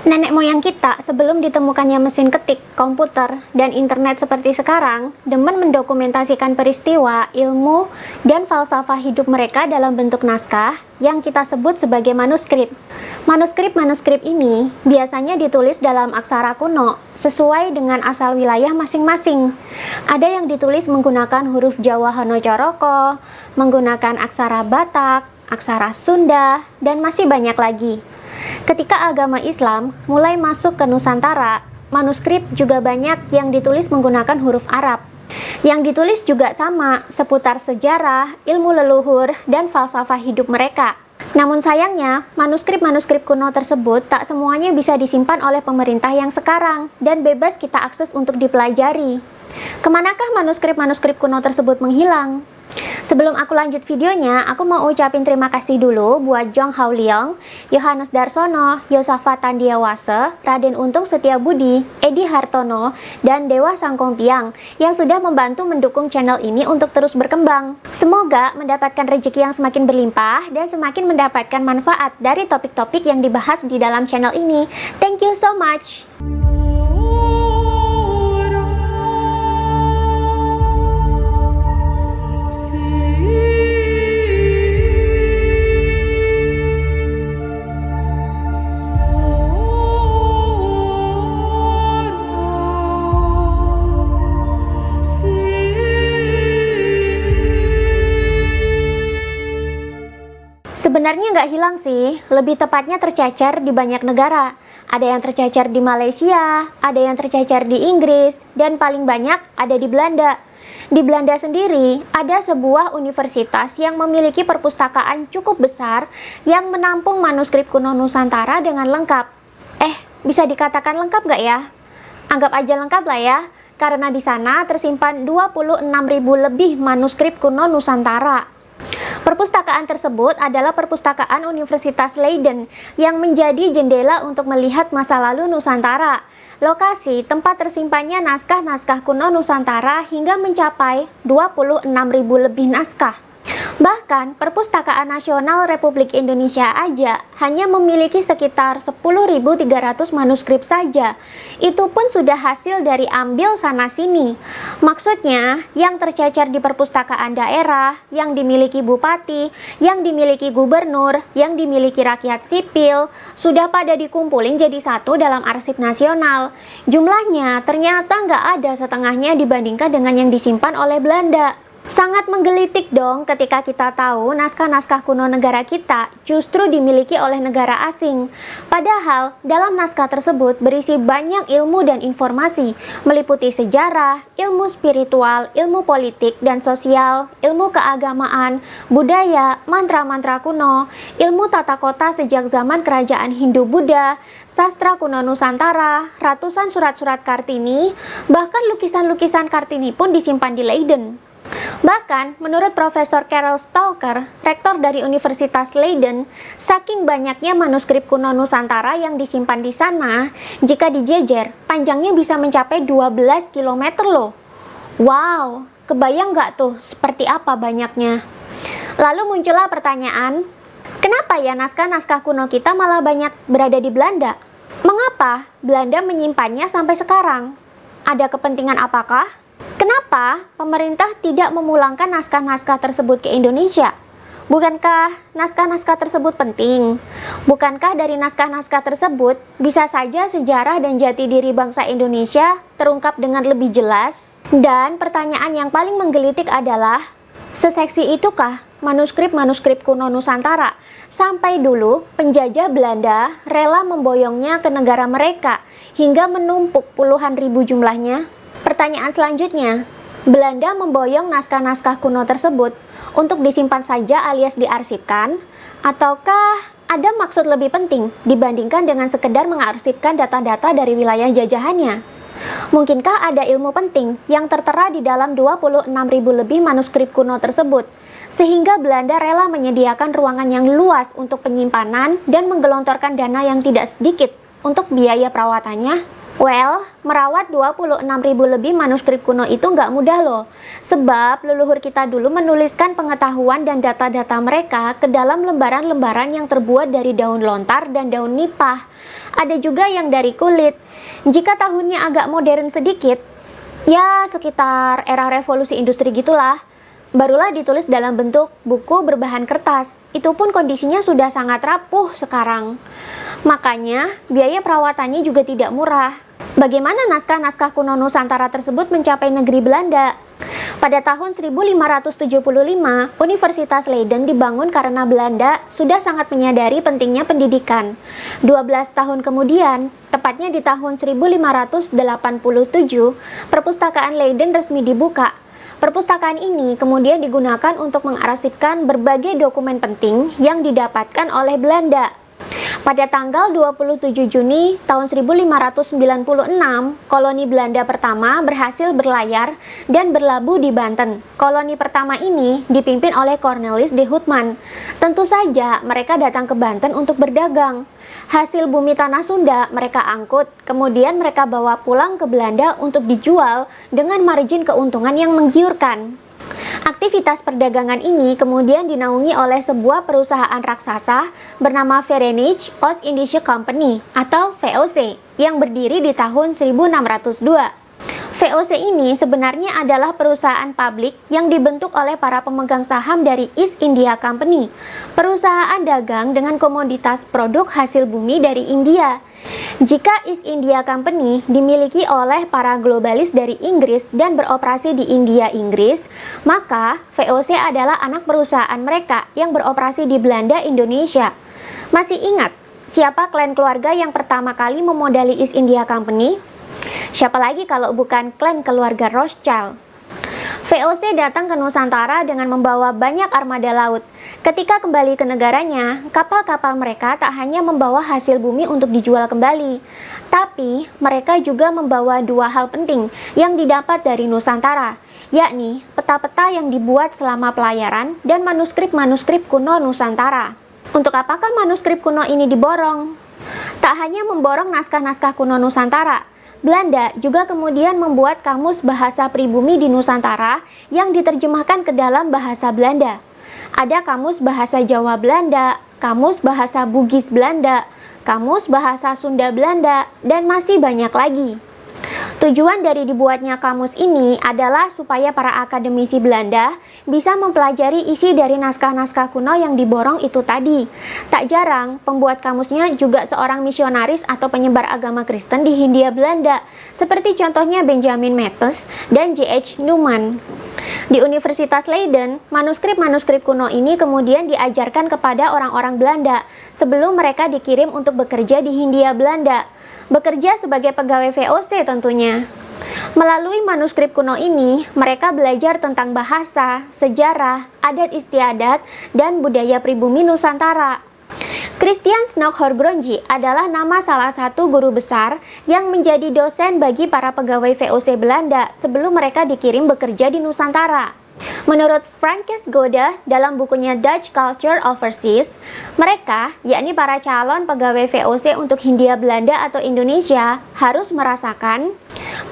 Nenek moyang kita sebelum ditemukannya mesin ketik, komputer, dan internet seperti sekarang, demen mendokumentasikan peristiwa, ilmu, dan falsafah hidup mereka dalam bentuk naskah yang kita sebut sebagai manuskrip. Manuskrip-manuskrip ini biasanya ditulis dalam aksara kuno, sesuai dengan asal wilayah masing-masing. Ada yang ditulis menggunakan huruf Jawa Hanacaraka, menggunakan aksara Batak, aksara Sunda, dan masih banyak lagi. Ketika agama Islam mulai masuk ke Nusantara, manuskrip juga banyak yang ditulis menggunakan huruf Arab. Yang ditulis juga sama, seputar sejarah, ilmu leluhur, dan falsafah hidup mereka. Namun sayangnya, manuskrip-manuskrip kuno tersebut tak semuanya bisa disimpan oleh pemerintah yang sekarang dan bebas kita akses untuk dipelajari. Kemanakah manuskrip-manuskrip kuno tersebut menghilang? Sebelum aku lanjut videonya, aku mau ucapin terima kasih dulu buat Jong Hao Leong, Yohanes Darsono, Yosafat Tandiawase, Raden Untung Setiabudi, Edi Hartono, dan Dewa Sangkongpiang yang sudah membantu mendukung channel ini untuk terus berkembang. Semoga mendapatkan rezeki yang semakin berlimpah dan semakin mendapatkan manfaat dari topik-topik yang dibahas di dalam channel ini. Thank you so much! Sebenarnya nggak hilang sih, lebih tepatnya tercecer di banyak negara. Ada yang tercecer di Malaysia, ada yang tercecer di Inggris, dan paling banyak ada di Belanda. Di Belanda sendiri, ada sebuah universitas yang memiliki perpustakaan cukup besar yang menampung manuskrip kuno Nusantara dengan lengkap. Bisa dikatakan lengkap nggak ya? Anggap aja lengkap lah ya, karena di sana tersimpan 26.000 lebih manuskrip kuno Nusantara. Perpustakaan tersebut adalah perpustakaan Universitas Leiden yang menjadi jendela untuk melihat masa lalu Nusantara. Lokasi tempat tersimpannya naskah-naskah kuno Nusantara hingga mencapai 26.000 lebih naskah. Bahkan, Perpustakaan Nasional Republik Indonesia aja hanya memiliki sekitar 10.300 manuskrip saja. Itu pun sudah hasil dari ambil sana-sini. Maksudnya, yang tercecer di perpustakaan daerah, yang dimiliki bupati, yang dimiliki gubernur, yang dimiliki rakyat sipil, sudah pada dikumpulin jadi satu dalam arsip nasional. Jumlahnya ternyata nggak ada setengahnya dibandingkan dengan yang disimpan oleh Belanda. Sangat menggelitik dong ketika kita tahu naskah-naskah kuno negara kita justru dimiliki oleh negara asing. Padahal dalam naskah tersebut berisi banyak ilmu dan informasi, meliputi sejarah, ilmu spiritual, ilmu politik dan sosial, ilmu keagamaan, budaya, mantra-mantra kuno, ilmu tata kota sejak zaman kerajaan Hindu-Buddha, sastra kuno Nusantara, ratusan surat-surat Kartini, bahkan lukisan-lukisan Kartini pun disimpan di Leiden. Bahkan, menurut Profesor Carol Stalker, rektor dari Universitas Leiden, saking banyaknya manuskrip kuno Nusantara yang disimpan di sana, jika dijejer, panjangnya bisa mencapai 12 km loh. Wow, kebayang nggak tuh seperti apa banyaknya? Lalu muncullah pertanyaan, kenapa ya naskah-naskah kuno kita malah banyak berada di Belanda? Mengapa Belanda menyimpannya sampai sekarang? Ada kepentingan apakah? Kenapa pemerintah tidak memulangkan naskah-naskah tersebut ke Indonesia? Bukankah naskah-naskah tersebut penting? Bukankah dari naskah-naskah tersebut bisa saja sejarah dan jati diri bangsa Indonesia terungkap dengan lebih jelas? Dan pertanyaan yang paling menggelitik adalah, seseksi itukah manuskrip-manuskrip kuno Nusantara sampai dulu penjajah Belanda rela memboyongnya ke negara mereka hingga menumpuk puluhan ribu jumlahnya? Pertanyaan selanjutnya, Belanda memboyong naskah-naskah kuno tersebut untuk disimpan saja alias diarsipkan, ataukah ada maksud lebih penting dibandingkan dengan sekedar mengarsipkan data-data dari wilayah jajahannya? Mungkinkah ada ilmu penting yang tertera di dalam 26.000 lebih manuskrip kuno tersebut, sehingga Belanda rela menyediakan ruangan yang luas untuk penyimpanan dan menggelontorkan dana yang tidak sedikit untuk biaya perawatannya? Well, merawat 26.000 lebih manuskrip kuno itu nggak mudah loh. Sebab leluhur kita dulu menuliskan pengetahuan dan data-data mereka ke dalam lembaran-lembaran yang terbuat dari daun lontar dan daun nipah. Ada juga yang dari kulit. Jika tahunnya agak modern sedikit, ya sekitar era revolusi industri gitulah, barulah ditulis dalam bentuk buku berbahan kertas. Itu pun kondisinya sudah sangat rapuh sekarang. Makanya, biaya perawatannya juga tidak murah. Bagaimana naskah-naskah kuno Nusantara tersebut mencapai negeri Belanda? Pada tahun 1575, Universitas Leiden dibangun karena Belanda sudah sangat menyadari pentingnya pendidikan. 12 tahun kemudian, tepatnya di tahun 1587, perpustakaan Leiden resmi dibuka. Perpustakaan ini kemudian digunakan untuk mengarsipkan berbagai dokumen penting yang didapatkan oleh Belanda. Pada tanggal 27 Juni tahun 1596, koloni Belanda pertama berhasil berlayar dan berlabuh di Banten. Koloni pertama ini dipimpin oleh Cornelis de Houtman. Tentu saja mereka datang ke Banten untuk berdagang. Hasil bumi tanah Sunda mereka angkut, kemudian mereka bawa pulang ke Belanda untuk dijual dengan margin keuntungan yang menggiurkan. Aktivitas perdagangan ini kemudian dinaungi oleh sebuah perusahaan raksasa bernama Verenigde Oost-Indische Compagnie atau VOC yang berdiri di tahun 1602. VOC ini sebenarnya adalah perusahaan publik yang dibentuk oleh para pemegang saham dari East India Company, perusahaan dagang dengan komoditas produk hasil bumi dari India. Jika East India Company dimiliki oleh para globalis dari Inggris dan beroperasi di India Inggris, maka VOC adalah anak perusahaan mereka yang beroperasi di Belanda Indonesia. Masih ingat siapa klan keluarga yang pertama kali memodali East India Company? Siapa lagi kalau bukan klan keluarga Rothschild? VOC datang ke Nusantara dengan membawa banyak armada laut. Ketika kembali ke negaranya, kapal-kapal mereka tak hanya membawa hasil bumi untuk dijual kembali, tapi mereka juga membawa dua hal penting yang didapat dari Nusantara, yakni peta-peta yang dibuat selama pelayaran dan manuskrip-manuskrip kuno Nusantara. Untuk apakah manuskrip kuno ini diborong? Tak hanya memborong naskah-naskah kuno Nusantara, Belanda juga kemudian membuat kamus bahasa pribumi di Nusantara yang diterjemahkan ke dalam bahasa Belanda. Ada kamus bahasa Jawa Belanda, kamus bahasa Bugis Belanda, kamus bahasa Sunda Belanda, dan masih banyak lagi. Tujuan dari dibuatnya kamus ini adalah supaya para akademisi Belanda bisa mempelajari isi dari naskah-naskah kuno yang diborong itu tadi. Tak jarang, pembuat kamusnya juga seorang misionaris atau penyebar agama Kristen di Hindia Belanda, seperti contohnya Benjamin Mattes dan J.H. Newman. Di Universitas Leiden, manuskrip-manuskrip kuno ini kemudian diajarkan kepada orang-orang Belanda sebelum mereka dikirim untuk bekerja di Hindia Belanda. Bekerja sebagai pegawai VOC tentunya. Melalui manuskrip kuno ini, mereka belajar tentang bahasa, sejarah, adat istiadat, dan budaya pribumi Nusantara. Christian Snoeck-Horgronje adalah nama salah satu guru besar yang menjadi dosen bagi para pegawai VOC Belanda sebelum mereka dikirim bekerja di Nusantara. Menurut Frankes Gode dalam bukunya Dutch Culture Overseas, mereka, yakni para calon pegawai VOC untuk Hindia Belanda atau Indonesia, harus merasakan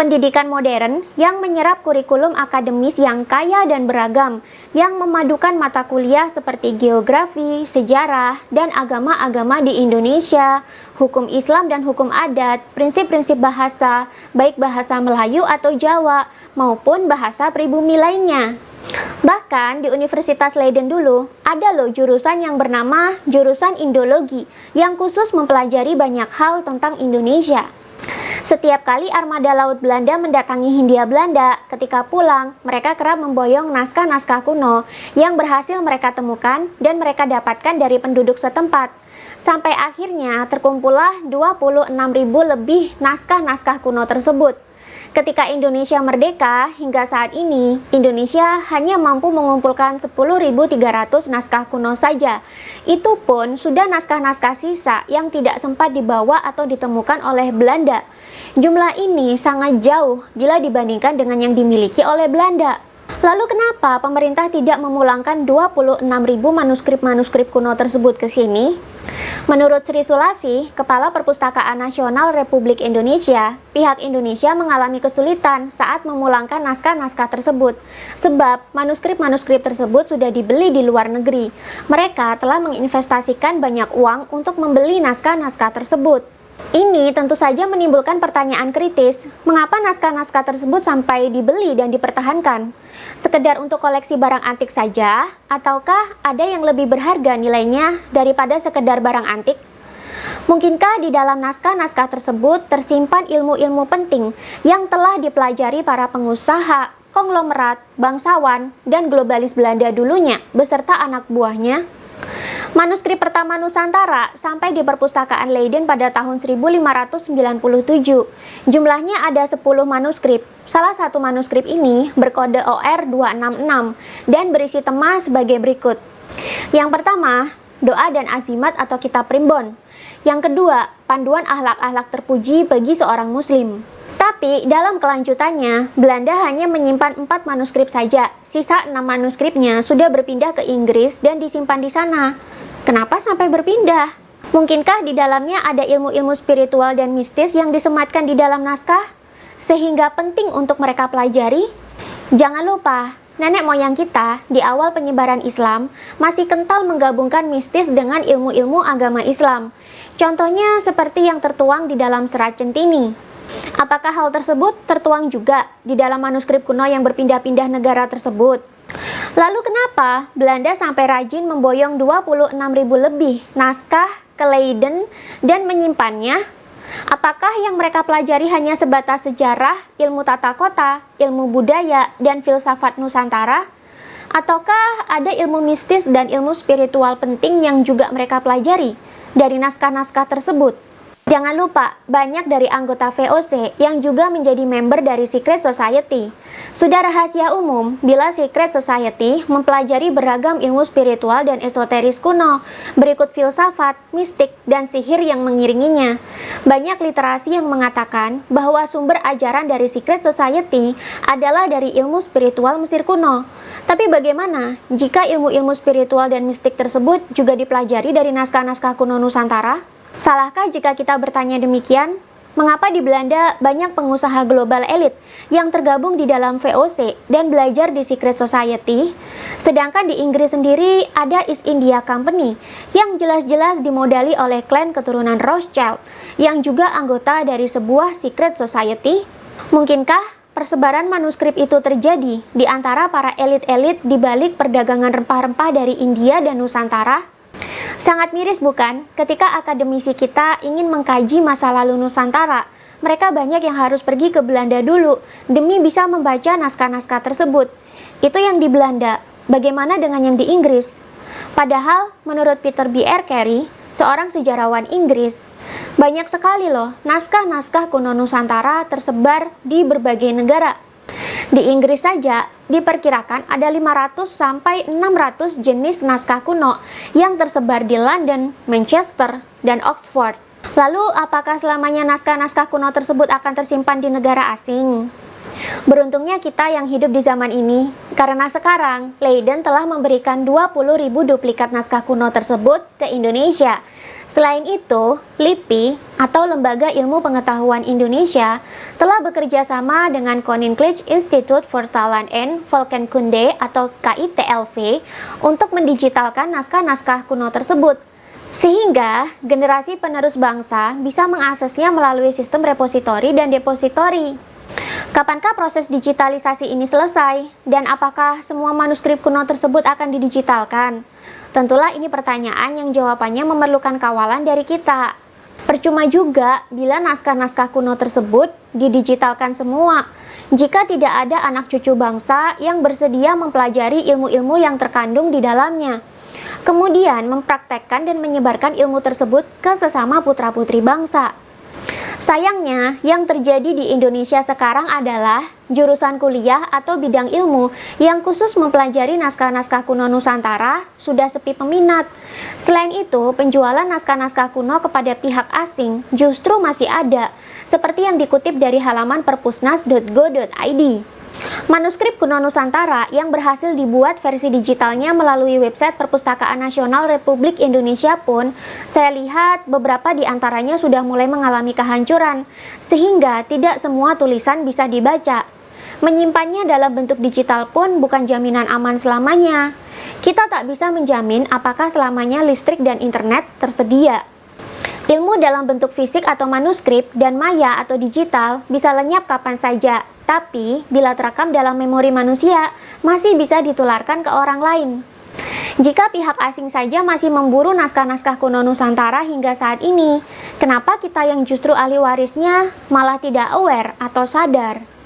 pendidikan modern yang menyerap kurikulum akademis yang kaya dan beragam, yang memadukan mata kuliah seperti geografi, sejarah, dan agama-agama di Indonesia, hukum Islam dan hukum adat, prinsip-prinsip bahasa, baik bahasa Melayu atau Jawa, maupun bahasa pribumi lainnya. Bahkan di Universitas Leiden dulu, ada loh jurusan yang bernama jurusan Indologi, yang khusus mempelajari banyak hal tentang Indonesia. Setiap kali armada laut Belanda mendatangi Hindia Belanda, ketika pulang, mereka kerap memboyong naskah-naskah kuno yang berhasil mereka temukan dan mereka dapatkan dari penduduk setempat. Sampai akhirnya terkumpullah 26.000 lebih naskah-naskah kuno tersebut. Ketika Indonesia merdeka, hingga saat ini, Indonesia hanya mampu mengumpulkan 10.300 naskah kuno saja. Itu pun sudah naskah-naskah sisa yang tidak sempat dibawa atau ditemukan oleh Belanda. Jumlah ini sangat jauh bila dibandingkan dengan yang dimiliki oleh Belanda. Lalu kenapa pemerintah tidak memulangkan 26.000 manuskrip-manuskrip kuno tersebut ke sini? Menurut Sri Sulasi, Kepala Perpustakaan Nasional Republik Indonesia, pihak Indonesia mengalami kesulitan saat memulangkan naskah-naskah tersebut, sebab manuskrip-manuskrip tersebut sudah dibeli di luar negeri. Mereka telah menginvestasikan banyak uang untuk membeli naskah-naskah tersebut. Ini tentu saja menimbulkan pertanyaan kritis, mengapa naskah-naskah tersebut sampai dibeli dan dipertahankan? Sekedar untuk koleksi barang antik saja, ataukah ada yang lebih berharga nilainya daripada sekedar barang antik? Mungkinkah di dalam naskah-naskah tersebut tersimpan ilmu-ilmu penting yang telah dipelajari para pengusaha, konglomerat, bangsawan, dan globalis Belanda dulunya beserta anak buahnya? Manuskrip pertama Nusantara sampai di perpustakaan Leiden pada tahun 1597. Jumlahnya ada 10 manuskrip. Salah satu manuskrip ini berkode OR 266 dan berisi tema sebagai berikut. Yang pertama, doa dan azimat atau kitab primbon. Yang kedua, panduan akhlak-akhlak terpuji bagi seorang muslim. Tapi dalam kelanjutannya, Belanda hanya menyimpan 4 manuskrip saja. Sisa 6 manuskripnya sudah berpindah ke Inggris dan disimpan di sana. Kenapa sampai berpindah? Mungkinkah di dalamnya ada ilmu-ilmu spiritual dan mistis yang disematkan di dalam naskah? Sehingga penting untuk mereka pelajari? Jangan lupa, nenek moyang kita di awal penyebaran Islam masih kental menggabungkan mistis dengan ilmu-ilmu agama Islam. Contohnya seperti yang tertuang di dalam Serat Centini. Apakah hal tersebut tertuang juga di dalam manuskrip kuno yang berpindah-pindah negara tersebut? Lalu kenapa Belanda sampai rajin memboyong 26.000 lebih naskah ke Leiden dan menyimpannya? Apakah yang mereka pelajari hanya sebatas sejarah, ilmu tata kota, ilmu budaya, dan filsafat Nusantara? Ataukah ada ilmu mistis dan ilmu spiritual penting yang juga mereka pelajari dari naskah-naskah tersebut? Jangan lupa, banyak dari anggota VOC yang juga menjadi member dari Secret Society. Sudah rahasia umum bila Secret Society mempelajari beragam ilmu spiritual dan esoteris kuno, berikut filsafat, mistik, dan sihir yang mengiringinya. Banyak literasi yang mengatakan bahwa sumber ajaran dari Secret Society adalah dari ilmu spiritual Mesir kuno. Tapi bagaimana jika ilmu-ilmu spiritual dan mistik tersebut juga dipelajari dari naskah-naskah kuno Nusantara? Salahkah jika kita bertanya demikian? Mengapa di Belanda banyak pengusaha global elit yang tergabung di dalam VOC dan belajar di Secret Society? Sedangkan di Inggris sendiri ada East India Company yang jelas-jelas dimodali oleh klan keturunan Rothschild yang juga anggota dari sebuah Secret Society? Mungkinkah persebaran manuskrip itu terjadi di antara para elit-elit di balik perdagangan rempah-rempah dari India dan Nusantara? Sangat miris bukan, ketika akademisi kita ingin mengkaji masa lalu Nusantara, mereka banyak yang harus pergi ke Belanda dulu demi bisa membaca naskah-naskah tersebut. Itu yang di Belanda, bagaimana dengan yang di Inggris? Padahal, menurut Peter B. R. Carey, seorang sejarawan Inggris, banyak sekali loh naskah-naskah kuno Nusantara tersebar di berbagai negara. Di Inggris saja, diperkirakan ada 500 sampai 600 jenis naskah kuno yang tersebar di London, Manchester, dan Oxford. Lalu, apakah selamanya naskah-naskah kuno tersebut akan tersimpan di negara asing? Beruntungnya kita yang hidup di zaman ini, karena sekarang Leiden telah memberikan 20.000 duplikat naskah kuno tersebut ke Indonesia. Selain itu, LIPI atau Lembaga Ilmu Pengetahuan Indonesia telah bekerja sama dengan Koninklijke Instituut voor Taal en Volkenkunde atau KITLV untuk mendigitalkan naskah-naskah kuno tersebut. Sehingga generasi penerus bangsa bisa mengaksesnya melalui sistem repositori dan depositori. Kapankah proses digitalisasi ini selesai? Dan apakah semua manuskrip kuno tersebut akan didigitalkan? Tentulah ini pertanyaan yang jawabannya memerlukan kawalan dari kita. Percuma juga bila naskah-naskah kuno tersebut didigitalkan semua, jika tidak ada anak cucu bangsa yang bersedia mempelajari ilmu-ilmu yang terkandung di dalamnya. Kemudian mempraktekkan dan menyebarkan ilmu tersebut ke sesama putra-putri bangsa. Sayangnya, yang terjadi di Indonesia sekarang adalah jurusan kuliah atau bidang ilmu yang khusus mempelajari naskah-naskah kuno Nusantara sudah sepi peminat. Selain itu, penjualan naskah-naskah kuno kepada pihak asing justru masih ada, seperti yang dikutip dari halaman perpusnas.go.id. Manuskrip kuno Nusantara yang berhasil dibuat versi digitalnya melalui website Perpustakaan Nasional Republik Indonesia pun, saya lihat beberapa di antaranya sudah mulai mengalami kehancuran, sehingga tidak semua tulisan bisa dibaca. Menyimpannya dalam bentuk digital pun bukan jaminan aman selamanya. Kita tak bisa menjamin apakah selamanya listrik dan internet tersedia. Ilmu dalam bentuk fisik atau manuskrip dan maya atau digital bisa lenyap kapan saja, tapi bila terekam dalam memori manusia, masih bisa ditularkan ke orang lain. Jika pihak asing saja masih memburu naskah-naskah kuno Nusantara hingga saat ini, kenapa kita yang justru ahli warisnya malah tidak aware atau sadar?